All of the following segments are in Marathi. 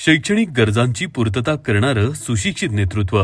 शैक्षणिक गरजांची पूर्तता करणारं सुशिक्षित नेतृत्व.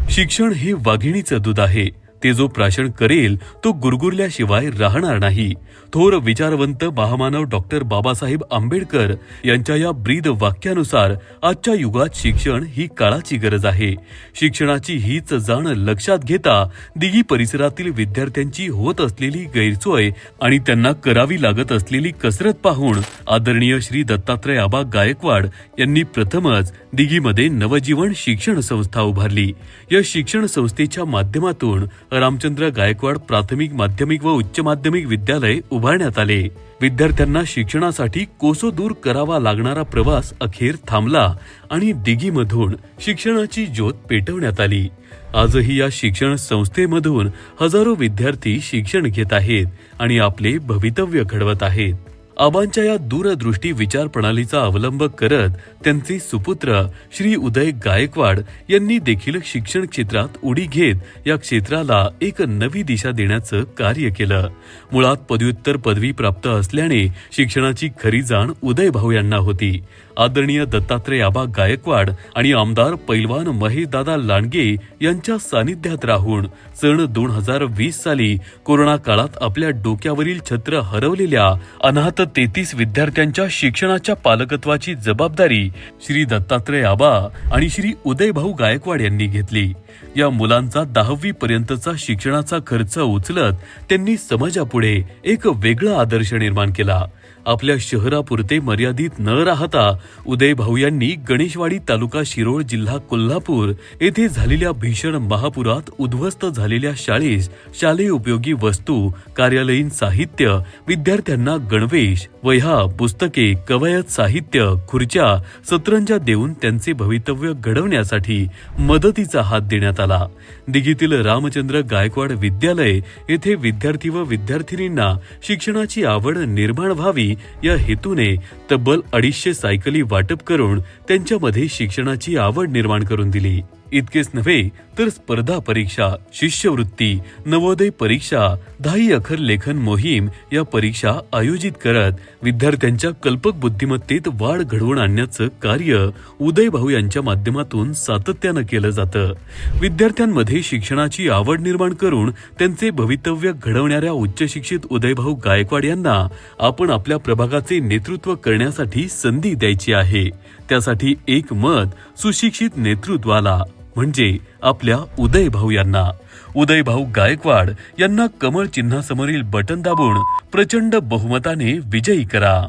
शिक्षण हे वाघिणीचं दूध आहे. ते जो प्राशन करेल तो गुरगुरल्याशिवाय राहणार नाही. थोर विचारवंत महामानव डॉक्टर बाबासाहेब आंबेडकर यांच्या या ब्रीद वाक्यानुसार आजच्या युगात शिक्षण ही काळाची गरज आहे. शिक्षणाची हीच जाण लक्षात घेता दिघी परिसरातील विद्यार्थ्यांची होत असलेली गैरसोय आणि त्यांना करावी लागत असलेली कसरत पाहून आदरणीय श्री दत्तात्रय आबा गायकवाड यांनी प्रथमच दिघीमध्ये नवजीवन शिक्षण संस्था उभारली. या शिक्षण संस्थेच्या माध्यमातून रामचंद्र गायकवाड प्राथमिक, माध्यमिक व उच्च माध्यमिक विद्यालय उभारण्यात आले. विद्यार्थ्यांना शिक्षणासाठी कोसो दूर करावा लागणारा प्रवास अखेर थांबला आणि दिघीमधून शिक्षणाची ज्योत पेटवण्यात आली. आजही या शिक्षण संस्थेमधून हजारो विद्यार्थी शिक्षण घेत आहेत आणि आपले भवितव्य घडवत आहेत. आबांच्या या दूरदृष्टी विचार प्रणालीचा अवलंब करत त्यांचे सुपुत्र श्री उदय गायकवाड यांनी देखील शिक्षण क्षेत्रात उडी घेत या क्षेत्राला एक नवी दिशा देण्याचं कार्य केलं. मुळात पदव्युत्तर पदवी प्राप्त असल्याने शिक्षणाची खरी जाण उदय भाऊ यांना होती. आदरणीय दत्तात्रय आबा गायकवाड आणि आमदार पैलवान महेशदादा लांडगे यांच्या सानिध्यात राहून सन 2020 साली कोरोना काळात आपल्या डोक्यावरील छत्र हरवलेल्या अनाथ 33 विद्यार्थ्यांच्या शिक्षणाच्या पालकत्वाची जबाबदारी श्री दत्तात्रय आबा आणि श्री उदय भाऊ गायकवाड यांनी घेतली. या मुलांचा 10वी पर्यंतचा शिक्षणाचा खर्च उचलत त्यांनी समाजापुढे एक वेगळा आदर्श निर्माण केला. आपल्या शहरापुरते मर्यादित न राहता उदय भाऊ यांनी गणेशवाडी तालुका शिरोळ जिल्हा कोल्हापूर येथे झालेल्या भीषण महापुरात उद्ध्वस्त झालेल्या शाळेस शालेय उपयोगी वस्तू, कार्यालयीन साहित्य, विद्यार्थ्यांना गणवेश, वह्या, पुस्तके, कवायत साहित्य, खुर्च्या, सतरंजा देऊन त्यांचे भवितव्य घडवण्यासाठी मदतीचा हात देण्यात आला. दिघीतील रामचंद्र गायकवाड विद्यालय येथे विद्यार्थी व विद्यार्थिनींना शिक्षणाची आवड निर्माण व्हावी या हेतूने तब्बल 250 सायकली वाटप करून त्यांच्यामध्ये शिक्षणाची आवड निर्माण करून दिली. इतकेच नव्हे तर स्पर्धा परीक्षा, शिष्यवृत्ती, नवोदय परीक्षा, 10 अखर लेखन मोहीम या परीक्षा आयोजित करत विद्यार्थ्यांच्या कल्पक बुद्धिमत्तेत वाढ घडवून आणण्याचं कार्य उदय भाऊ यांच्या माध्यमातून सातत्यानं केलं जातं. विद्यार्थ्यांमध्ये शिक्षणाची आवड निर्माण करून त्यांचे भवितव्य घडवणाऱ्या उच्च शिक्षित उदय भाऊ गायकवाड यांना आपण आपल्या प्रभागाचे नेतृत्व करण्यासाठी संधी द्यायची आहे. त्यासाठी एक मत सुशिक्षित नेतृत्वाला म्हणजे आपल्या उदय भाऊ यांना. उदय भाऊ गायकवाड यांना कमळ चिन्हासमोरील बटन दाबून प्रचंड बहुमताने विजयी करा.